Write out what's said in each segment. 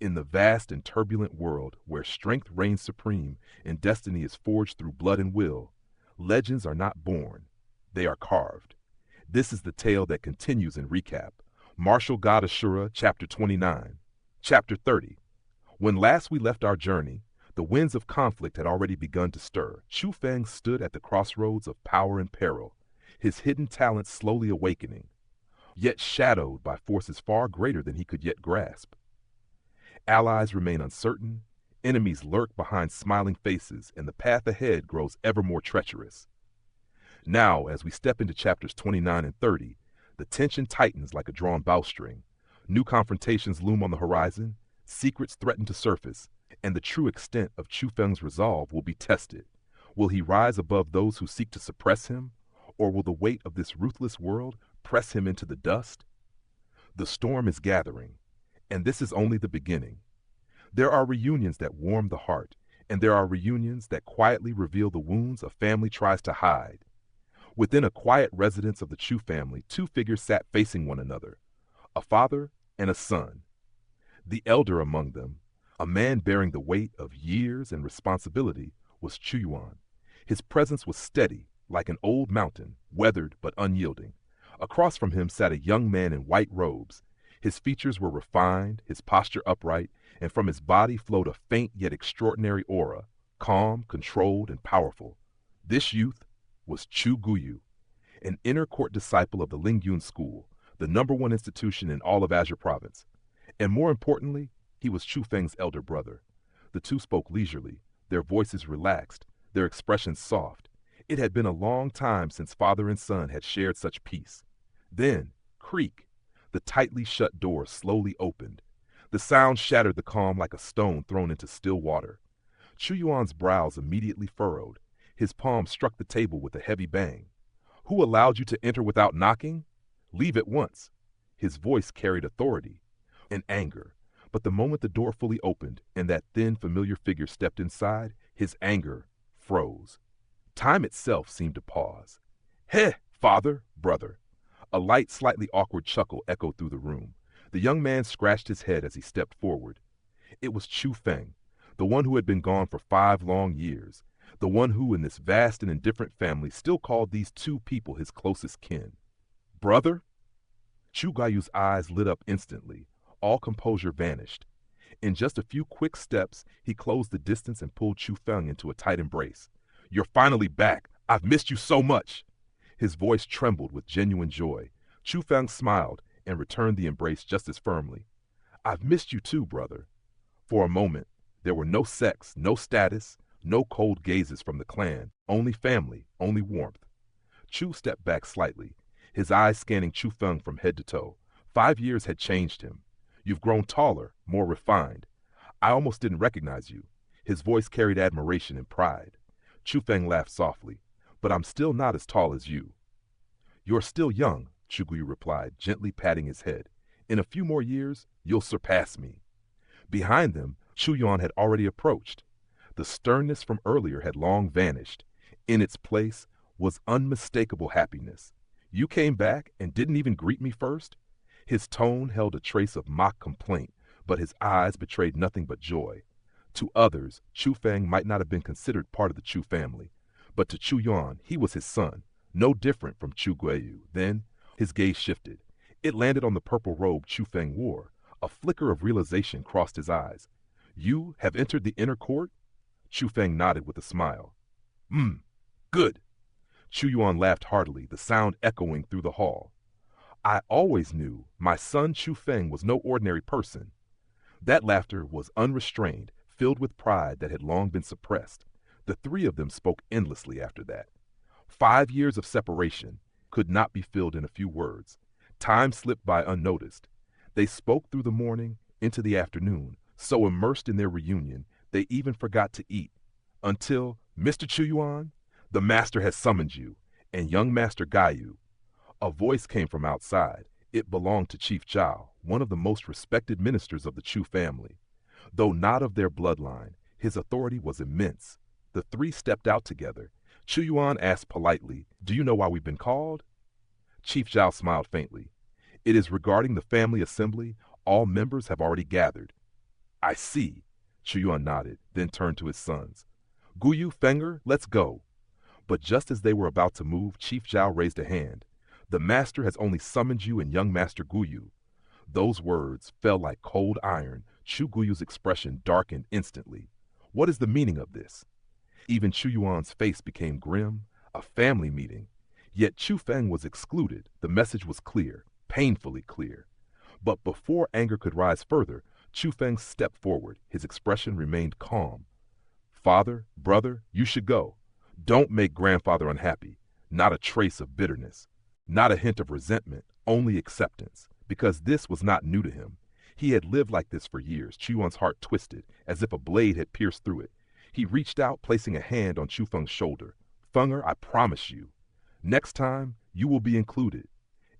In the vast and turbulent world where strength reigns supreme and destiny is forged through blood and will, legends are not born, they are carved. This is the tale that continues in recap. Martial God Asura Chapter 29. Chapter 30. When last we left our journey, the winds of conflict had already begun to stir. Chu Feng stood at the crossroads of power and peril, his hidden talents slowly awakening, yet shadowed by forces far greater than he could yet grasp. Allies remain uncertain, enemies lurk behind smiling faces, and the path ahead grows ever more treacherous. Now, as we step into chapters 29 and 30, the tension tightens like a drawn bowstring. New confrontations loom on the horizon, secrets threaten to surface, and the true extent of Chu Feng's resolve will be tested. Will he rise above those who seek to suppress him, or will the weight of this ruthless world press him into the dust? The storm is gathering, and this is only the beginning. There are reunions that warm the heart, and there are reunions that quietly reveal the wounds a family tries to hide. Within a quiet residence of the Chu family, two figures sat facing one another, a father and a son. The elder among them, a man bearing the weight of years and responsibility, was Chu Yuan. His presence was steady, like an old mountain, weathered but unyielding. Across from him sat a young man in white robes. His features were refined, his posture upright, and from his body flowed a faint yet extraordinary aura, calm, controlled, and powerful. This youth was Chu Guyu, an inner court disciple of the Lingyun School, the #1 institution in all of Azure Province. And more importantly, he was Chu Feng's elder brother. The two spoke leisurely, their voices relaxed, their expressions soft. It had been a long time since father and son had shared such peace. Then, creak, the tightly shut door slowly opened. The sound shattered the calm like a stone thrown into still water. Chu Yuan's brows immediately furrowed. His palm struck the table with a heavy bang. "Who allowed you to enter without knocking? Leave at once." His voice carried authority and anger. But the moment the door fully opened and that thin, familiar figure stepped inside, his anger froze. Time itself seemed to pause. "Heh, father, brother." A light, slightly awkward chuckle echoed through the room. The young man scratched his head as he stepped forward. It was Chu Feng, the one who had been gone for 5 long years, the one who in this vast and indifferent family still called these two people his closest kin. "Brother?" Chu Guyu's eyes lit up instantly. All composure vanished. In just a few quick steps, he closed the distance and pulled Chu Feng into a tight embrace. "You're finally back. I've missed you so much." His voice trembled with genuine joy. Chu Feng smiled and returned the embrace just as firmly. "I've missed you too, brother." For a moment, there were no sex, no status, no cold gazes from the clan, only family, only warmth. Chu stepped back slightly, his eyes scanning Chu Feng from head to toe. 5 years had changed him. "You've grown taller, more refined. I almost didn't recognize you." His voice carried admiration and pride. Chu Feng laughed softly. "But I'm still not as tall as you." "You're still young," Chu Guyu replied, gently patting his head. "In a few more years, you'll surpass me." Behind them, Chu Yuan had already approached. The sternness from earlier had long vanished. In its place was unmistakable happiness. "You came back and didn't even greet me first?" His tone held a trace of mock complaint, but his eyes betrayed nothing but joy. To others, Chu Feng might not have been considered part of the Chu family, but to Chu Yuan, he was his son, no different from Chu Guiyu. Then, his gaze shifted. It landed on the purple robe Chu Feng wore. A flicker of realization crossed his eyes. "You have entered the inner court?" Chu Feng nodded with a smile. Good." Chu Yuan laughed heartily, the sound echoing through the hall. "I always knew my son Chu Feng was no ordinary person." That laughter was unrestrained, filled with pride that had long been suppressed. The three of them spoke endlessly after that. 5 years of separation could not be filled in a few words. Time slipped by unnoticed. They spoke through the morning, into the afternoon, so immersed in their reunion, they even forgot to eat. Until, "Mr. Chu Yuan, the master has summoned you, and young Master Guiyu." A voice came from outside. It belonged to Chief Zhao, one of the most respected ministers of the Chu family. Though not of their bloodline, his authority was immense. The three stepped out together. Chu Yuan asked politely, "Do you know why we've been called?" Chief Zhao smiled faintly. "It is regarding the family assembly. All members have already gathered." I see. Chu Yuan nodded, then turned to his sons. Guyu, Fenger, let's go. But just as they were about to move, Chief Zhao raised a hand. The master has only summoned you and young Master Guyu. Those words fell like cold iron. Chu Guyu's expression darkened instantly. What is the meaning of this? Even Chu Yuan's face became grim. A family meeting. Yet Chu Feng was excluded. The message was clear, painfully clear. But before anger could rise further, Chu Feng stepped forward. His expression remained calm. Father, brother, you should go. Don't make grandfather unhappy. Not a trace of bitterness. Not a hint of resentment, only acceptance. Because this was not new to him. He had lived like this for years. Chu Yuan's heart twisted, as if a blade had pierced through it. He reached out, placing a hand on Chu Feng's shoulder. Fenger, I promise you. Next time, you will be included.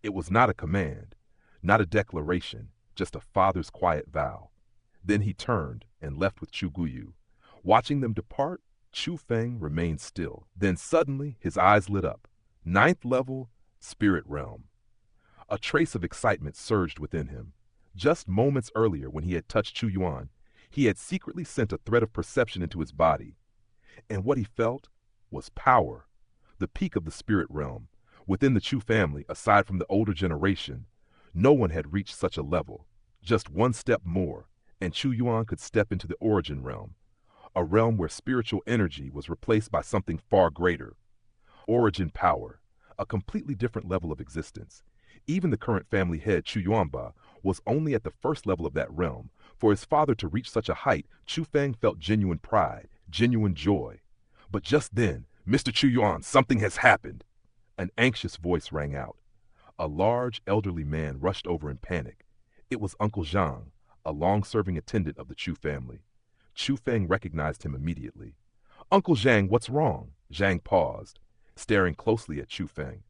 It was not a command, not a declaration, just a father's quiet vow. Then he turned and left with Chu Guyu. Watching them depart, Chu Feng remained still. Then suddenly, his eyes lit up. 9th level, spirit realm. A trace of excitement surged within him. Just moments earlier, when he had touched Chu Yuan, he had secretly sent a thread of perception into his body. And what he felt was power. The peak of the spirit realm. Within the Chu family, aside from the older generation, no one had reached such a level. Just one step more, and Chu Yuan could step into the origin realm. A realm where spiritual energy was replaced by something far greater. Origin power. A completely different level of existence. Even the current family head, Chu Yuanba, was only at the first level of that realm. For his father to reach such a height, Chu Feng felt genuine pride, genuine joy. But just then, Mr. Chu Yuan, something has happened. An anxious voice rang out. A large, elderly man rushed over in panic. It was Uncle Zhang, a long-serving attendant of the Chu family. Chu Feng recognized him immediately. Uncle Zhang, what's wrong? Zhang paused, staring closely at Chu Feng.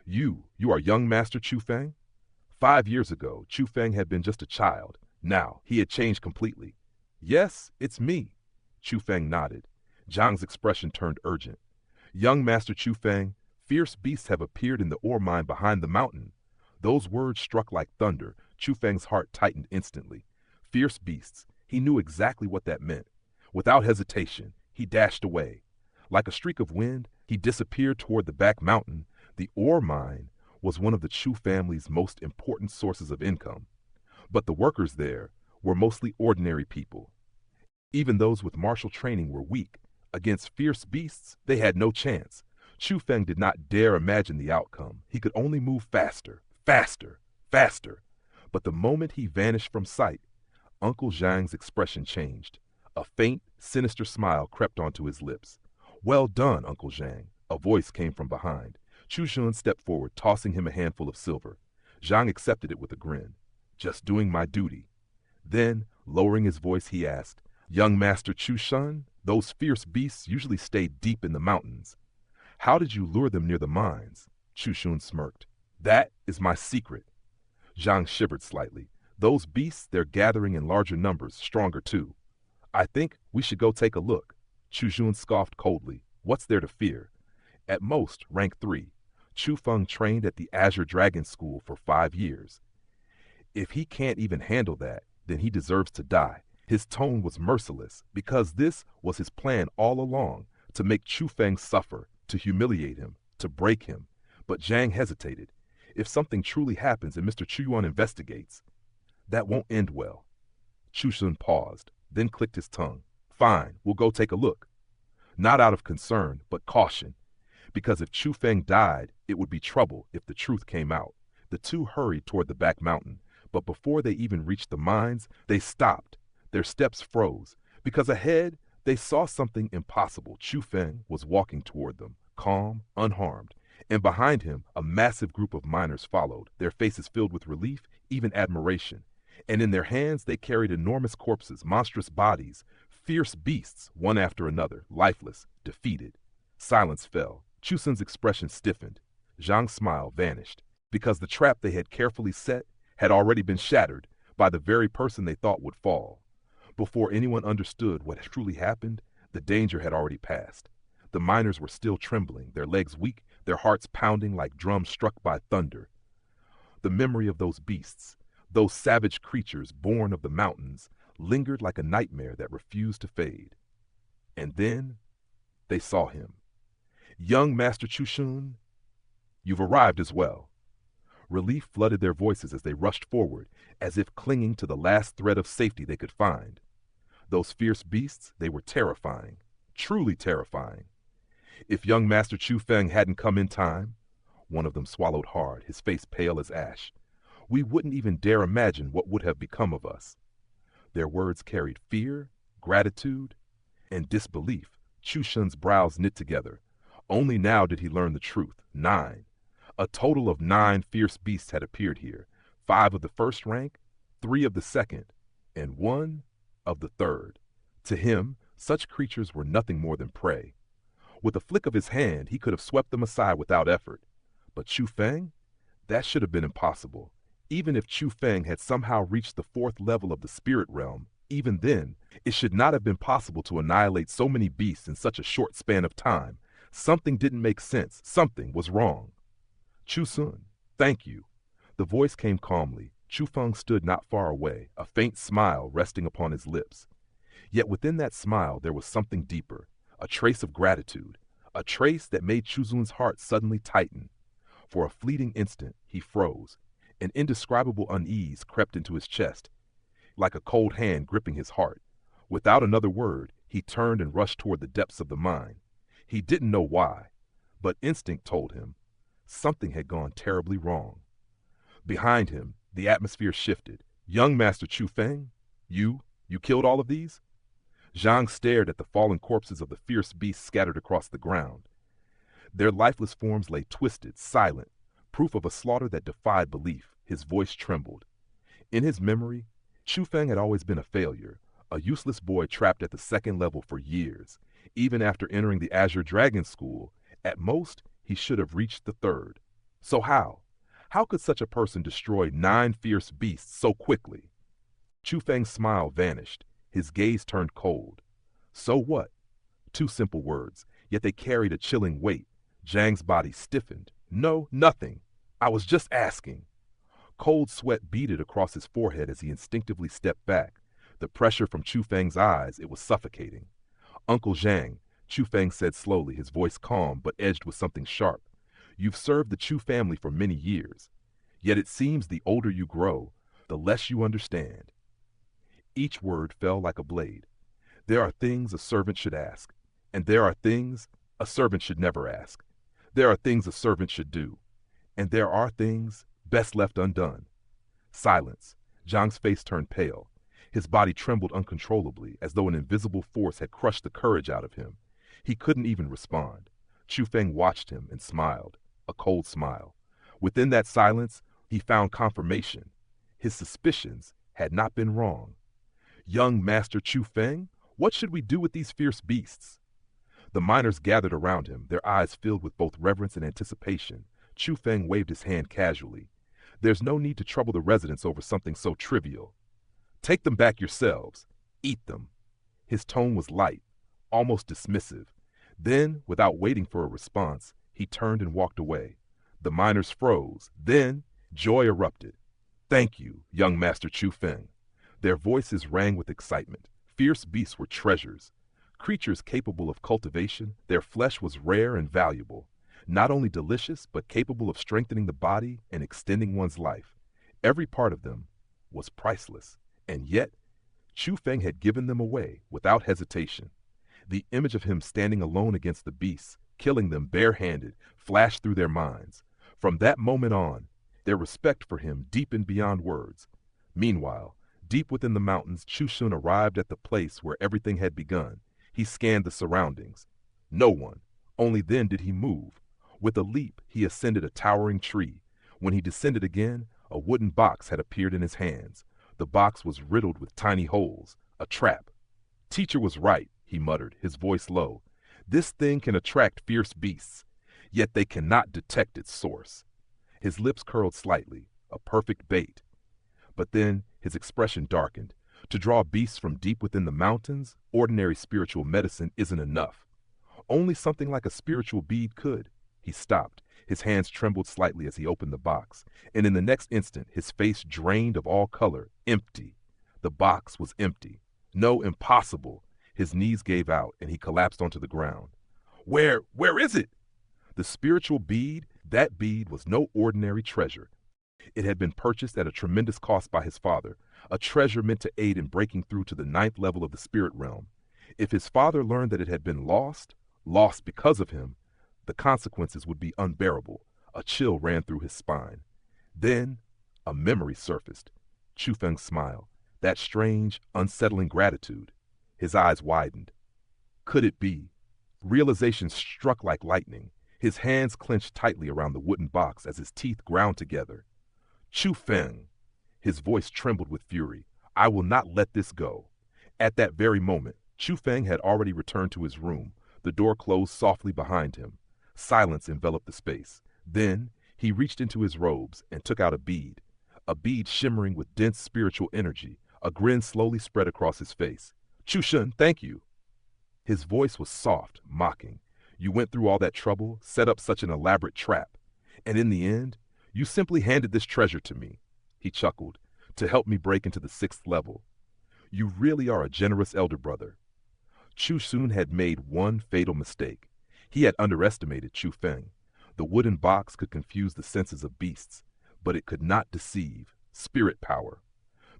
You are young Master Chu Feng? 5 years ago, Chu Feng had been just a child. Now, he had changed completely. Yes, it's me. Chu Feng nodded. Zhang's expression turned urgent. Young Master Chu Feng, fierce beasts have appeared in the ore mine behind the mountain. Those words struck like thunder. Chu Feng's heart tightened instantly. Fierce beasts. He knew exactly what that meant. Without hesitation, he dashed away. Like a streak of wind, he disappeared toward the back mountain. The ore mine was one of the Chu family's most important sources of income. But the workers there were mostly ordinary people. Even those with martial training were weak. Against fierce beasts, they had no chance. Chu Feng did not dare imagine the outcome. He could only move faster, faster, faster. But the moment he vanished from sight, Uncle Zhang's expression changed. A faint, sinister smile crept onto his lips. Well done, Uncle Zhang. A voice came from behind. Chu Shun stepped forward, tossing him a handful of silver. Zhang accepted it with a grin. Just doing my duty. Then, lowering his voice, he asked, Young Master Chu Shun, those fierce beasts usually stay deep in the mountains. How did you lure them near the mines? Chu Shun smirked. That is my secret. Zhang shivered slightly. Those beasts, they're gathering in larger numbers, stronger too. I think we should go take a look. Chu Shun scoffed coldly. What's there to fear? At most, rank 3. Chu Feng trained at the Azure Dragon School for 5 years. If he can't even handle that, then he deserves to die. His tone was merciless, because this was his plan all along, to make Chu Feng suffer, to humiliate him, to break him. But Zhang hesitated. If something truly happens and Mr. Chu Yuan investigates, that won't end well. Chu Shun paused, then clicked his tongue. Fine, we'll go take a look. Not out of concern, but caution. Because if Chu Feng died, it would be trouble if the truth came out. The two hurried toward the back mountain, but before they even reached the mines, they stopped. Their steps froze, because ahead they saw something impossible. Chu Feng was walking toward them, calm, unharmed, and behind him a massive group of miners followed, their faces filled with relief, even admiration. And in their hands they carried enormous corpses, monstrous bodies, fierce beasts, one after another, lifeless, defeated. Silence fell. Chu Sun's expression stiffened. Zhang's smile vanished, because the trap they had carefully set had already been shattered by the very person they thought would fall. Before anyone understood what had truly happened, the danger had already passed. The miners were still trembling, their legs weak, their hearts pounding like drums struck by thunder. The memory of those beasts, those savage creatures born of the mountains, lingered like a nightmare that refused to fade. And then they saw him. Young Master Chu Feng, you've arrived as well. Relief flooded their voices as they rushed forward, as if clinging to the last thread of safety they could find. Those fierce beasts, they were terrifying, truly terrifying. If young Master Chu Feng hadn't come in time, one of them swallowed hard, his face pale as ash, we wouldn't even dare imagine what would have become of us. Their words carried fear, gratitude, and disbelief. Chu Feng's brows knit together. Only now did he learn the truth. 9. A total of 9 fierce beasts had appeared here. 5 of the first rank, 3 of the second, and 1 of the third. To him, such creatures were nothing more than prey. With a flick of his hand, he could have swept them aside without effort. But Chu Feng? That should have been impossible. Even if Chu Feng had somehow reached the 4th level of the spirit realm, even then, it should not have been possible to annihilate so many beasts in such a short span of time. Something didn't make sense. Something was wrong. Chu Feng, thank you. The voice came calmly. Chu Feng stood not far away, a faint smile resting upon his lips. Yet within that smile there was something deeper, a trace of gratitude, a trace that made Chu Feng's heart suddenly tighten. For a fleeting instant, he froze. An indescribable unease crept into his chest, like a cold hand gripping his heart. Without another word, he turned and rushed toward the depths of the mine. He didn't know why, but instinct told him something had gone terribly wrong. Behind him, the atmosphere shifted. Young Master Chu Feng, you killed all of these? Zhang stared at the fallen corpses of the fierce beasts scattered across the ground. Their lifeless forms lay twisted, silent, proof of a slaughter that defied belief. His voice trembled. In his memory, Chu Feng had always been a failure, a useless boy trapped at the 2nd level for years. Even after entering the Azure Dragon School, at most, he should have reached the 3rd. So how? How could such a person destroy 9 fierce beasts so quickly? Chu Feng's smile vanished. His gaze turned cold. So what? 2 simple words, yet they carried a chilling weight. Zhang's body stiffened. No, nothing. I was just asking. Cold sweat beaded across his forehead as he instinctively stepped back. The pressure from Chu Feng's eyes, it was suffocating. Uncle Zhang, Chu Feng said slowly, his voice calm but edged with something sharp. You've served the Chu family for many years. Yet it seems the older you grow, the less you understand. Each word fell like a blade. There are things a servant should ask, and there are things a servant should never ask. There are things a servant should do, and there are things best left undone. Silence. Zhang's face turned pale. His body trembled uncontrollably, as though an invisible force had crushed the courage out of him. He couldn't even respond. Chu Feng watched him and smiled, a cold smile. Within that silence, he found confirmation. His suspicions had not been wrong. Young Master Chu Feng, what should we do with these fierce beasts? The miners gathered around him, their eyes filled with both reverence and anticipation. Chu Feng waved his hand casually. There's no need to trouble the residents over something so trivial. Take them back yourselves. Eat them. His tone was light, almost dismissive. Then, without waiting for a response, he turned and walked away. The miners froze. Then, joy erupted. Thank you, young Master Chu Feng. Their voices rang with excitement. Fierce beasts were treasures. Creatures capable of cultivation, their flesh was rare and valuable. Not only delicious, but capable of strengthening the body and extending one's life. Every part of them was priceless. And yet, Chu Feng had given them away without hesitation. The image of him standing alone against the beasts, killing them barehanded, flashed through their minds. From that moment on, their respect for him deepened beyond words. Meanwhile, deep within the mountains, Chu Feng arrived at the place where everything had begun. He scanned the surroundings. No one. Only then did he move. With a leap, he ascended a towering tree. When he descended again, a wooden box had appeared in his hands. The box was riddled with tiny holes, a trap. Teacher was right, he muttered, his voice low. This thing can attract fierce beasts, yet they cannot detect its source. His lips curled slightly, a perfect bait. But then his expression darkened. To draw beasts from deep within the mountains, ordinary spiritual medicine isn't enough. Only something like a spiritual bead could. He stopped. His hands trembled slightly as he opened the box, and in the next instant his face drained of all color, empty. The box was empty. No, impossible. His knees gave out and he collapsed onto the ground. Where is it? The spiritual bead, that bead was no ordinary treasure. It had been purchased at a tremendous cost by his father, a treasure meant to aid in breaking through to the ninth level of the spirit realm. If his father learned that it had been lost because of him, the consequences would be unbearable. A chill ran through his spine. Then a memory surfaced. Chu Feng smiled, that strange, unsettling gratitude. His eyes widened. Could it be? Realization struck like lightning. His hands clenched tightly around the wooden box as his teeth ground together. Chu Feng! His voice trembled with fury. I will not let this go. At that very moment, Chu Feng had already returned to his room. The door closed softly behind him. Silence enveloped the space. Then he reached into his robes and took out a bead shimmering with dense spiritual energy. A grin slowly spread across his face. Chu Shun, thank you. His voice was soft, mocking. You went through all that trouble, set up such an elaborate trap, and in the end, you simply handed this treasure to me, he chuckled, to help me break into the 6th level. You really are a generous elder brother. Chu Shun had made one fatal mistake. He had underestimated Chu Feng. The wooden box could confuse the senses of beasts, but it could not deceive. Spirit power.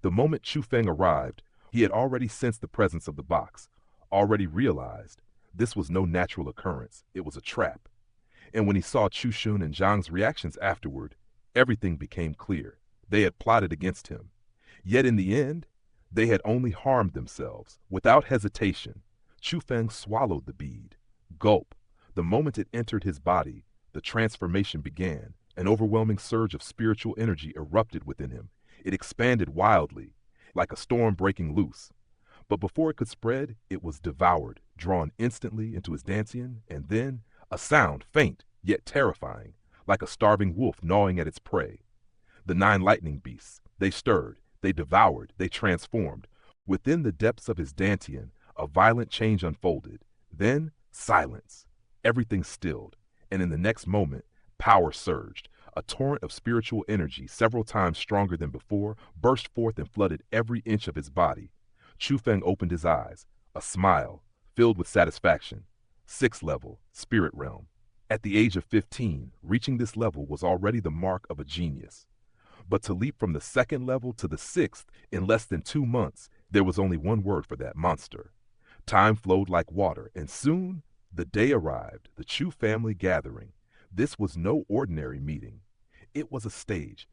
The moment Chu Feng arrived, he had already sensed the presence of the box, already realized this was no natural occurrence, it was a trap. And when he saw Chu Shun and Zhang's reactions afterward, everything became clear. They had plotted against him. Yet in the end, they had only harmed themselves. Without hesitation, Chu Feng swallowed the bead. Gulp. The moment it entered his body, the transformation began. An overwhelming surge of spiritual energy erupted within him. It expanded wildly, like a storm breaking loose. But before it could spread, it was devoured, drawn instantly into his Xianxia, and then a sound, faint yet terrifying, like a starving wolf gnawing at its prey. The 9 lightning beasts, they stirred, they devoured, they transformed. Within the depths of his Xianxia, a violent change unfolded. Then silence. Everything stilled, and in the next moment, power surged. A torrent of spiritual energy, several times stronger than before, burst forth and flooded every inch of his body. Chu Feng opened his eyes, a smile, filled with satisfaction. 6th level, spirit realm. At the age of 15, reaching this level was already the mark of a genius. But to leap from the 2nd level to the 6th in less than 2 months, there was only one word for that: monster. Time flowed like water, and soon the day arrived, the Chu family gathering. This was no ordinary meeting. It was a stage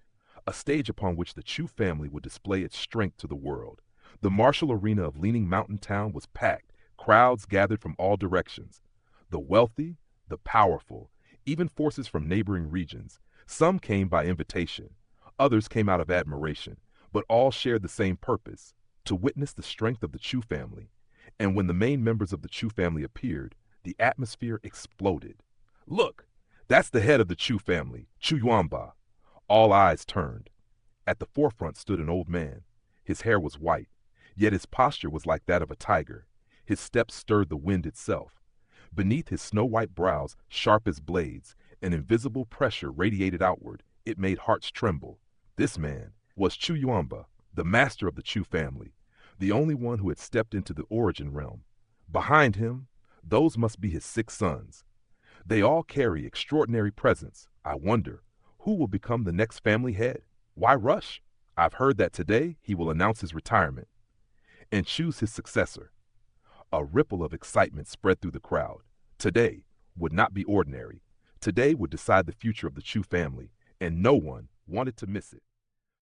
upon which the Chu family would display its strength to the world. The martial arena of Leaning Mountain Town was packed. Crowds gathered from all directions. The wealthy, the powerful, even forces from neighboring regions. Some came by invitation. Others came out of admiration. But all shared the same purpose: to witness the strength of the Chu family. And when the main members of the Chu family appeared, the atmosphere exploded. Look! That's the head of the Chu family, Chu Yuanba. All eyes turned. At the forefront stood an old man. His hair was white, yet his posture was like that of a tiger. His steps stirred the wind itself. Beneath his snow-white brows, sharp as blades, an invisible pressure radiated outward. It made hearts tremble. This man was Chu Yuanba, the master of the Chu family, the only one who had stepped into the origin realm. Behind him, those must be his 6 sons. They all carry extraordinary presence. I wonder, who will become the next family head? Why rush? I've heard that today he will announce his retirement and choose his successor. A ripple of excitement spread through the crowd. Today would not be ordinary. Today would decide the future of the Chu family, and no one wanted to miss it.